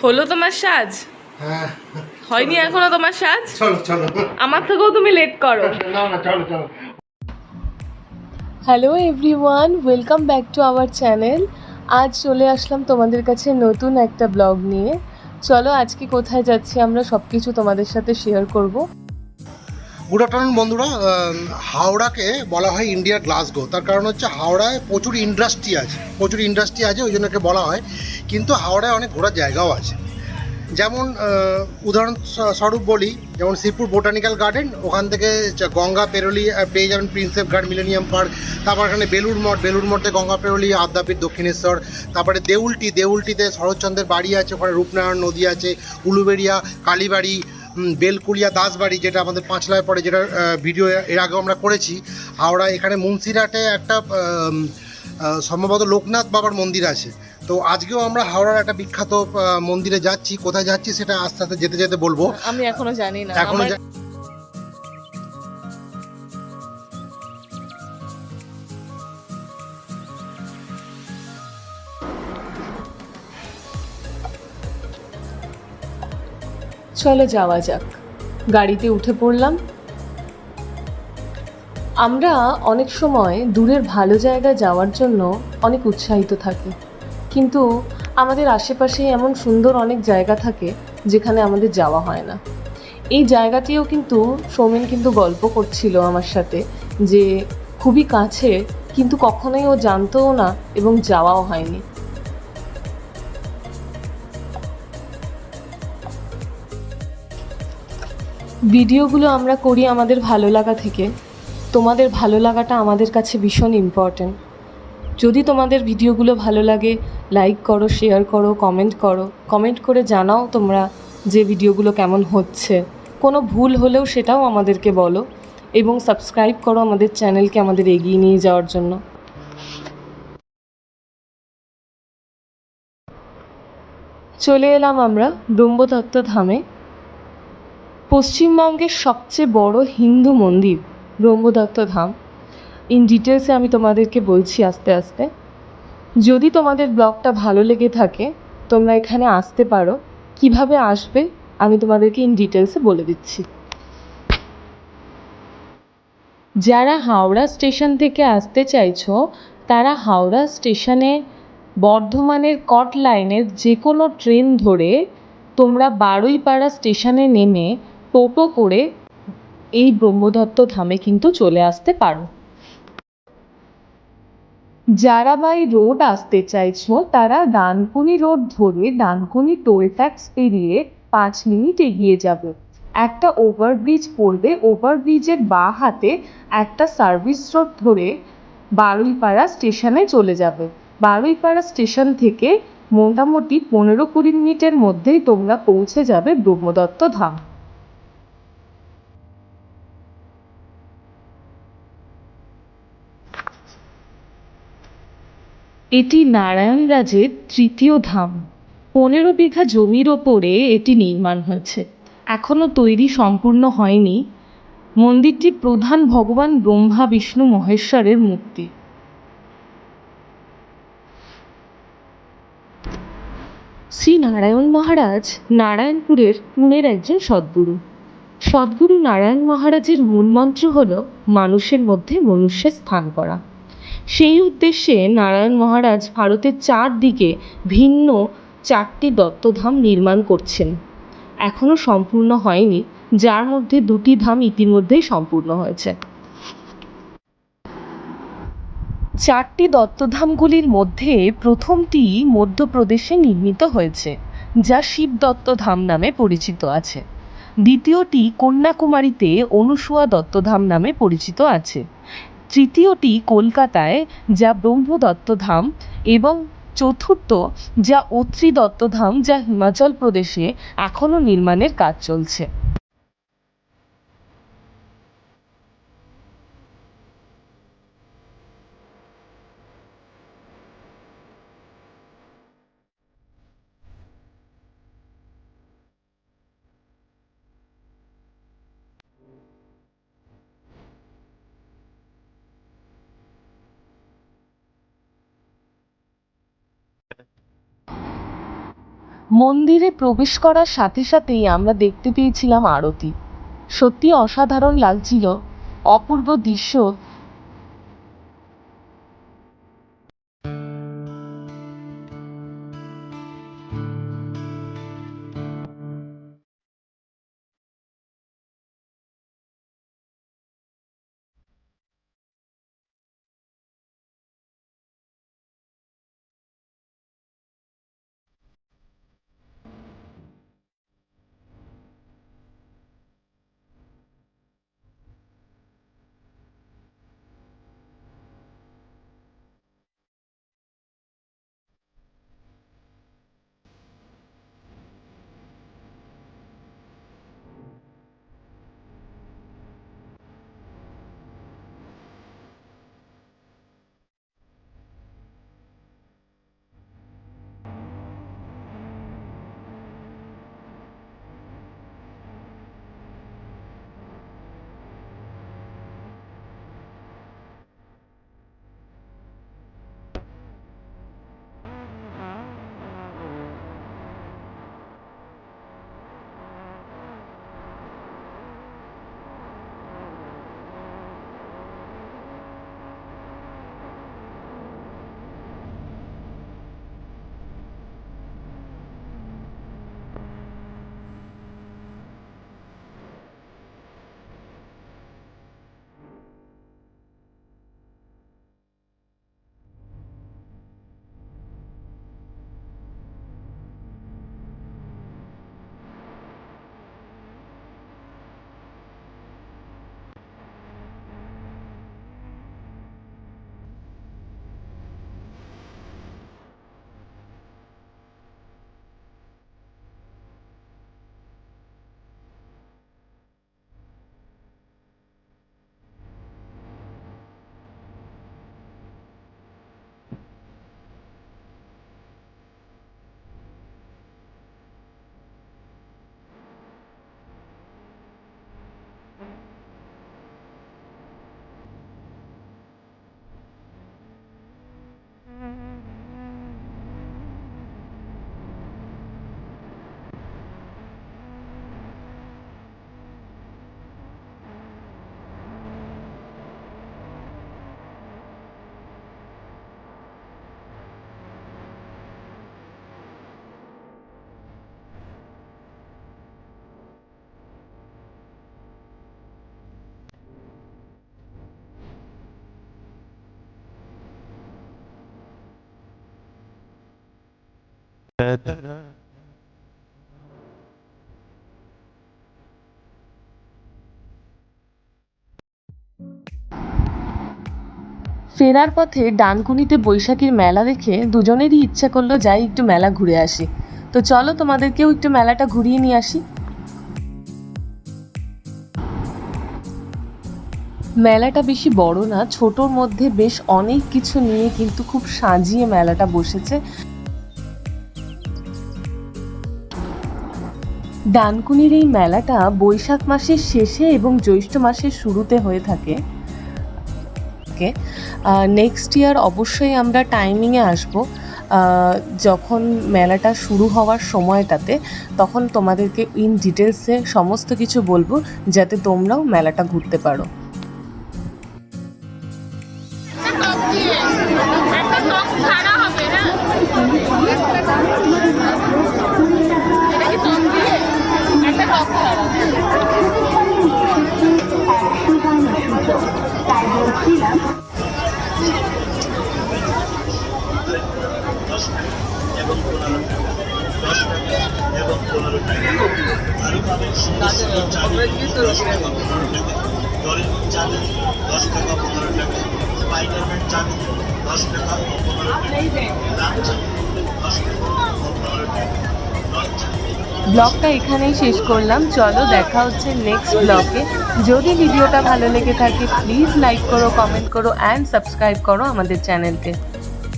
হলো তোমার সাজ? হ্যাঁ, হয়নি এখনো তোমার সাজ? চলো চলো। আমার থেকেও তুমি লেট করো। না না, চলো চলো। Hello everyone, welcome back to our channel. আজ চলে আসলাম তোমাদের কাছে নতুন একটা ব্লগ নিয়ে। চলো আজকে কোথায় যাচ্ছি আমরা সব কিছু তোমাদের সাথে শেয়ার করব। গুড আফটারনুন বন্ধুরা। হাওড়াকে বলা হয় ইন্ডিয়ার গ্লাসগো। তার কারণ হচ্ছে হাওড়ায় প্রচুর ইন্ডাস্ট্রি আছে, ওই জন্য একে বলা হয়। কিন্তু হাওড়ায় অনেক ঘোরার জায়গাও আছে। যেমন উদাহরণস্বরূপ বলি, যেমন শ্রীপুর বোটানিক্যাল গার্ডেন, ওখান থেকে গঙ্গা পেরোলি পেয়ে যাবেন প্রিন্সেপ ঘাট, মিলেনিয়াম পার্ক। তারপর এখানে বেলুড় মঠে গঙ্গা পেরোলি, আদ্যাপীঠ, দক্ষিণেশ্বর। তারপরে দেউলটিতে শরৎচন্দ্রের বাড়ি আছে, ওখানে রূপনারায়ণ নদী আছে। উলুবেড়িয়া, কালীবাড়ি, বেলকুলিয়া, দাসবাড়ি, যেটা আমাদের পাঁচলায় পড়ে, যেটা ভিডিও এর আগেও আমরা করেছি। হাওড়া এখানে মুন্সিরহাটে একটা সম্ভবত লোকনাথ বাবার মন্দির আছে। তো আজকেও আমরা হাওড়ার একটা বিখ্যাত মন্দিরে যাচ্ছি। কোথায় যাচ্ছি সেটা আস্তে আস্তে যেতে যেতে বলবো। আমি এখনো জানি না। এখনো চলো যাওয়া যাক। গাড়িতে উঠে পড়লাম। আমরা অনেক সময় দূরের ভালো জায়গায় যাওয়ার জন্য অনেক উৎসাহিত থাকি, কিন্তু আমাদের আশেপাশে এমন সুন্দর অনেক জায়গা থাকে যেখানে আমাদের যাওয়া হয় না। এই জায়গাটিও কিন্তু সৌমেন কিন্তু গল্প করছিল আমার সাথে যে খুবই কাছে, কিন্তু কখনোই ও জানতোও না এবং যাওয়াও হয়নি। ভিডিওগুলো আমরা করি আমাদের ভালো লাগা থেকে। তোমাদের ভালো লাগাটা আমাদের কাছে ভীষণ ইম্পর্ট্যান্ট। যদি তোমাদের ভিডিওগুলো ভালো লাগে, লাইক করো, শেয়ার করো, কমেন্ট করে জানাও তোমরা যে ভিডিওগুলো কেমন হচ্ছে। কোনো ভুল হলেও সেটাও আমাদেরকে বলো, এবং সাবস্ক্রাইব করো আমাদের চ্যানেলকে আমাদের এগিয়ে নিয়ে যাওয়ার জন্য। চলে এলাম আমরা ব্রহ্মদত্ত ধামে। পশ্চিমবঙ্গের সবচেয়ে বড় হিন্দু মন্দির ব্রহ্মদত্ত ধাম। ইন ডিটেলসে আমি তোমাদেরকে বলছি আস্তে আস্তে। যদি তোমাদের ব্লগটা ভালো লেগে থাকে তোমরা এখানে আসতে পারো। কিভাবে আসবে আমি তোমাদেরকে ইন ডিটেলসে বলে দিচ্ছি। যারা হাওড়া স্টেশন থেকে আসতে চাইছো তারা হাওড়া স্টেশনে বর্ধমানের কট লাইনের যে কোনো ট্রেন ধরে তোমরা বারুইপাড়া স্টেশনে নেমে টোটো করে এই ব্রহ্মদত্ত ধামে কিন্তু চলে আসতে পারো। যারা বাই রোড আসতে চাইছো তারা ডানকুনি রোড ধরে ডানকুনি টোল ট্যাক্স পেরিয়ে 5 মিনিট এগিয়ে যাবে। একটা ওভারব্রিজ পড়বে, ওভারব্রিজের বাঁ হাতে একটা সার্ভিস রোড ধরে বারুইপাড়া স্টেশনে চলে যাবে। বারুইপাড়া স্টেশন থেকে মোটামুটি 15-20 মিনিটের মধ্যেই তোমরা পৌঁছে যাবে ব্রহ্মদত্ত ধাম। এটি নারায়ণ রাজের তৃতীয় ধাম। 15 বিঘা জমির ওপরে এটি নির্মাণ হয়েছে। এখনও তৈরি সম্পূর্ণ হয়নি। মন্দিরটি প্রধান ভগবান ব্রহ্মা, বিষ্ণু, মহেশ্বরের মূর্তি। শ্রী নারায়ণ মহারাজ নারায়ণপুরের পুনের একজন সদ্গুরু। সদ্গুরু নারায়ণ মহারাজের মূলমন্ত্র হল মানুষের মধ্যে মনুষ্যের স্থান করা। সেই উদ্দেশ্যে নারায়ণ মহারাজ ভারতের চারদিকে ভিন্ন 4টি দত্তধাম নির্মাণ করছেন। এখনও সম্পূর্ণ হয়নি, যার মধ্যে 2টি ধাম ইতিমধ্যেই সম্পূর্ণ হয়েছে। 4টি দত্তধামগুলির মধ্যে প্রথমটি মধ্যপ্রদেশে নির্মিত হয়েছে, যা শিব দত্তধাম নামে পরিচিত আছে। দ্বিতীয়টি কন্যাকুমারীতে অনুসুয়া দত্তধাম নামে পরিচিত আছে। তৃতীয়টি কলকাতায়, যা ব্রহ্মদত্তধাম, এবং চতুর্থ যা অত্রি দত্তধাম, যা হিমাচল প্রদেশে এখনও নির্মাণের কাজ চলছে। মন্দিরে প্রবেশ করার সাথে সাথেই আমরা দেখতে পেয়েছিলাম আরতি। সত্যি অসাধারণ লাগছিল, অপূর্ব দৃশ্য। ফেরার পথে ডানকুনিতে বৈশাখীর মেলা দেখে দুজনেরই ইচ্ছা করলো যাই একটু মেলা ঘুরে আসি। তো চলো তোমাদেরকেও একটু মেলাটা ঘুরিয়ে নিয়ে আসি। মেলাটা বেশি বড় না, ছোটোর মধ্যে বেশ অনেক কিছু নিয়ে কিন্তু খুব সাজিয়ে মেলাটা বসেছে। ডানকুনির এই মেলাটা বৈশাখ মাসের শেষে এবং জ্যৈষ্ঠ মাসের শুরুতে হয়ে থাকে। নেক্সট ইয়ার অবশ্যই আমরা টাইমিংয়ে আসবো, যখন মেলাটা শুরু হওয়ার সময়টাতে, তখন তোমাদেরকে ইন ডিটেলসে সমস্ত কিছু বলবো, যাতে তোমরাও মেলাটা ঘুরতে পারো। ব্লগটা এখানেই শেষ করলাম। চলো দেখা হচ্ছে নেক্সট ব্লগে। যদি ভিডিওটা ভালো লেগে থাকে প্লিজ লাইক করো, কমেন্ট করো অ্যান্ড সাবস্ক্রাইব করো আমাদের চ্যানেলকে।